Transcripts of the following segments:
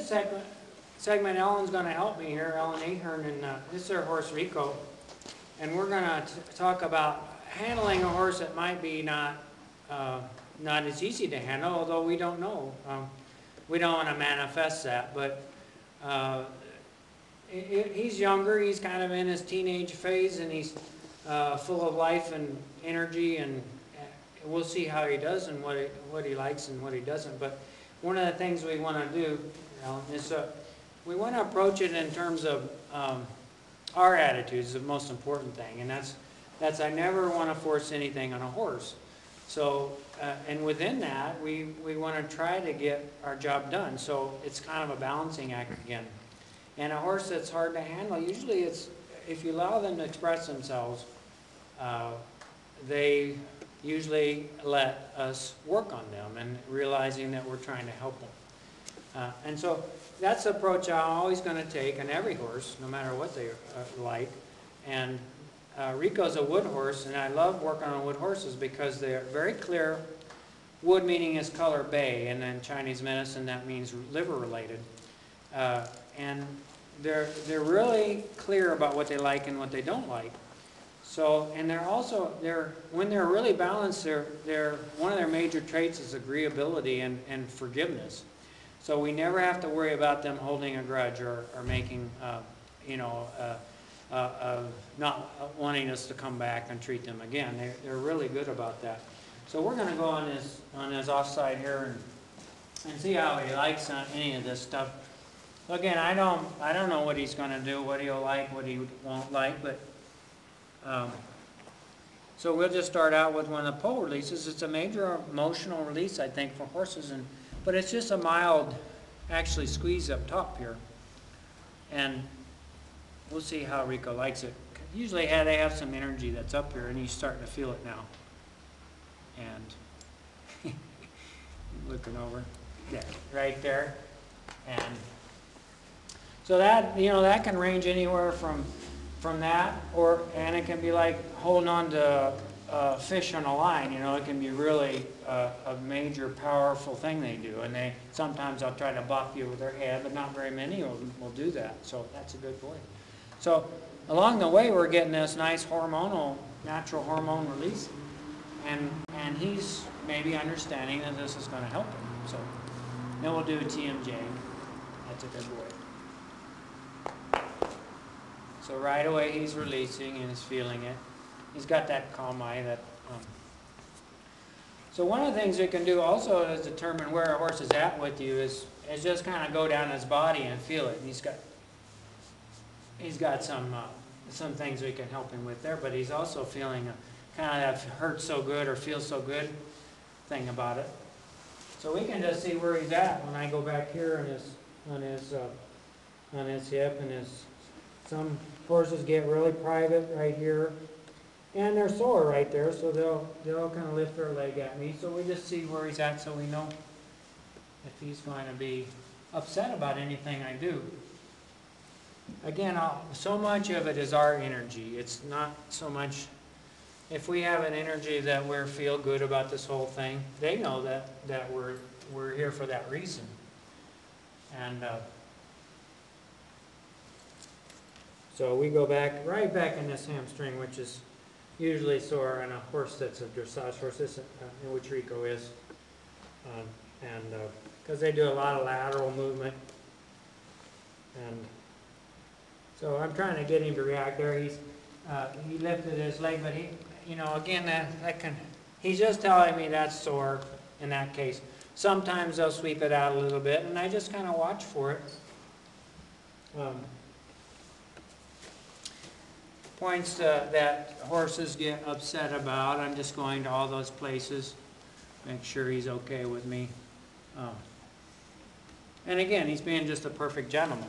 this segment, Ellen's going to help me here, Ellen Ahern, and this is our horse Rico. And we're going to talk about handling a horse that might be not as easy to handle, although we don't know. We don't want to manifest that, but he's younger. He's kind of in his teenage phase, and he's full of life and energy, and we'll see how he does and what he likes and what he doesn't. But one of the things we want to do, Ellen, is we want to approach it in terms of our attitudes is the most important thing, and that's I never want to force anything on a horse. So, and within that, we want to try to get our job done. So it's kind of a balancing act again. And a horse that's hard to handle, usually it's, if you allow them to express themselves, they usually let us work on them and realizing that we're trying to help them. And so that's the approach I'm always going to take on every horse, no matter what they like. And Rico's a wood horse, and I love working on wood horses because they're very clear. Wood meaning is color bay, and in Chinese medicine that means liver related. And they're really clear about what they like and what they don't like. So, and they're also, when they're really balanced, one of their major traits is agreeability and forgiveness. So we never have to worry about them holding a grudge or making, not wanting us to come back and treat them again. They're really good about that. So we're going to go on his offside here and see how he likes any of this stuff. Again, I don't know what he's going to do, what he'll like, what he won't like, but so we'll just start out with one of the pole releases. It's a major emotional release, I think, for horses, but it's just a mild, actually, squeeze up top here, and we'll see how Rico likes it. Usually they have some energy that's up here, and he's starting to feel it now. And looking over, yeah, right there, and so that that can range anywhere from that, and it can be like holding on to fish on a line. It can be really a major, powerful thing they do, and sometimes they'll try to bop you with their head, but not very many of them will do that. So that's a good boy. So along the way, we're getting this nice natural hormone release, and he's maybe understanding that this is going to help him. So then we'll do a TMJ. That's a good boy. So right away he's releasing and he's feeling it. He's got that calm eye. So one of the things we can do also is determine where a horse is at with you is just kind of go down his body and feel it. And he's got some things we can help him with there, but he's also feeling kind of that hurts so good or feels so good thing about it. So we can just see where he's at when I go back here on his hip and some horses get really private right here, and they're sore right there, so they'll kind of lift their leg at me. So we just see where he's at, so we know if he's going to be upset about anything I do. Again, so much of it is our energy. It's not so much. If we have an energy that we feel good about this whole thing, they know that we're here for that reason. And so we go right back in this hamstring, which is usually sore on a horse that's a dressage horse, which Rico is, and because they do a lot of lateral movement, and so I'm trying to get him to react there. He lifted his leg, but again, he's just telling me that's sore in that case. Sometimes they'll sweep it out a little bit, and I just kind of watch for it. Points that horses get upset about, I'm just going to all those places, make sure he's okay with me. And again, he's being just a perfect gentleman.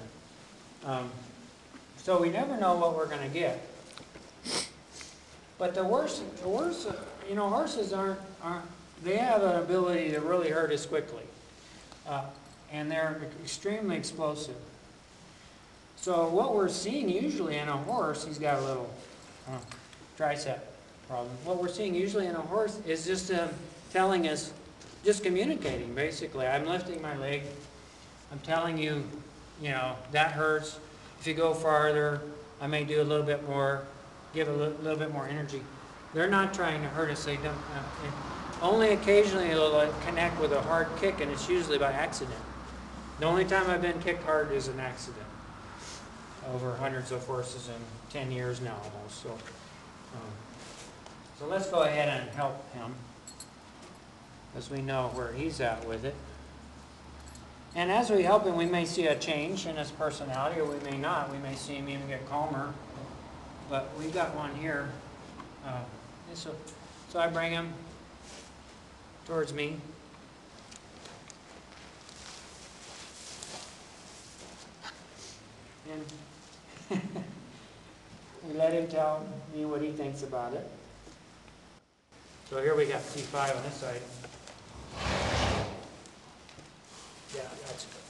So we never know what we're going to get. But the worst, horses aren't, they have an ability to really hurt us quickly. And they're extremely explosive. So what we're seeing usually in a horse, he's got a little tricep problem. What we're seeing usually in a horse is just telling us, just communicating basically. I'm lifting my leg, I'm telling you, you know, that hurts. If you go farther, I may do a little bit more, give a little bit more energy. They're not trying to hurt us. They don't. Only occasionally they'll like connect with a hard kick, and it's usually by accident. The only time I've been kicked hard is an accident. Over hundreds of horses in 10 years now almost. So let's go ahead and help him, as we know where he's at with it. And as we help him, we may see a change in his personality, or we may not. We may see him even get calmer. But we got one here. So I bring him towards me. And we let him tell me what he thinks about it. So here we got C5 on this side. Yeah, that's good.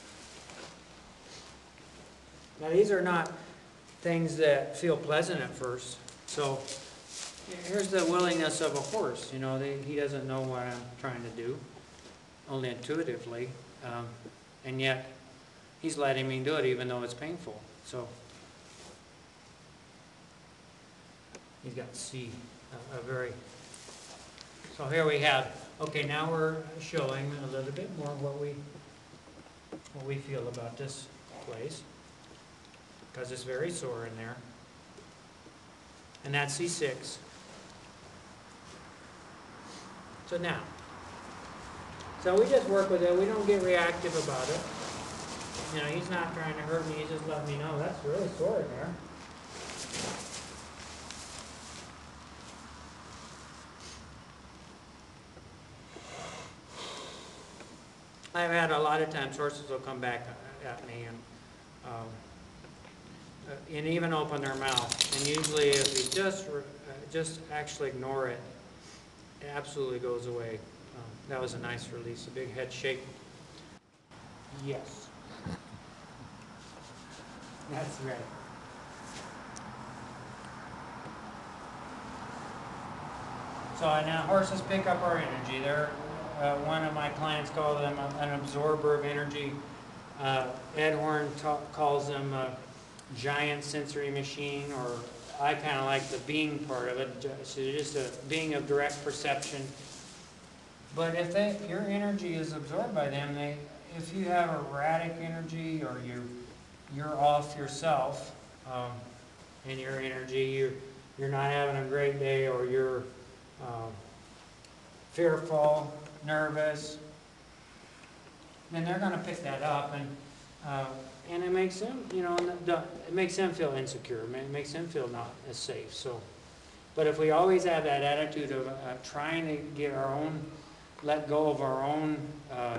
Now these are not things that feel pleasant at first. So here's the willingness of a horse. You know, he doesn't know what I'm trying to do, only intuitively. And yet he's letting me do it even though it's painful. So he's got C, a very... So here we have, okay, now we're showing a little bit more what we feel about this place, because it's very sore in there. And that's C6. So now, so we just work with it. We don't get reactive about it. You know, he's not trying to hurt me. He's just letting me know that's really sore in there. I've had a lot of times horses will come back at me and even open their mouth. And usually if you just actually ignore it, it absolutely goes away. That was a nice release, a big head shake. Yes. That's right. So now horses pick up our energy. They're one of my clients called them an absorber of energy. Ed Horn calls them a giant sensory machine, or I kind of like the being part of it. So just a being of direct perception. But if your energy is absorbed by them, if you have erratic energy, or you're off yourself in your energy, you're not having a great day, or you're fearful, nervous, then they're going to pick that up, and it makes them, you know, it makes them feel insecure. It makes them feel not as safe. So, but if we always have that attitude of trying to let go of our own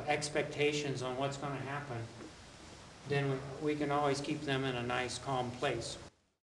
expectations on what's going to happen, then we can always keep them in a nice, calm place.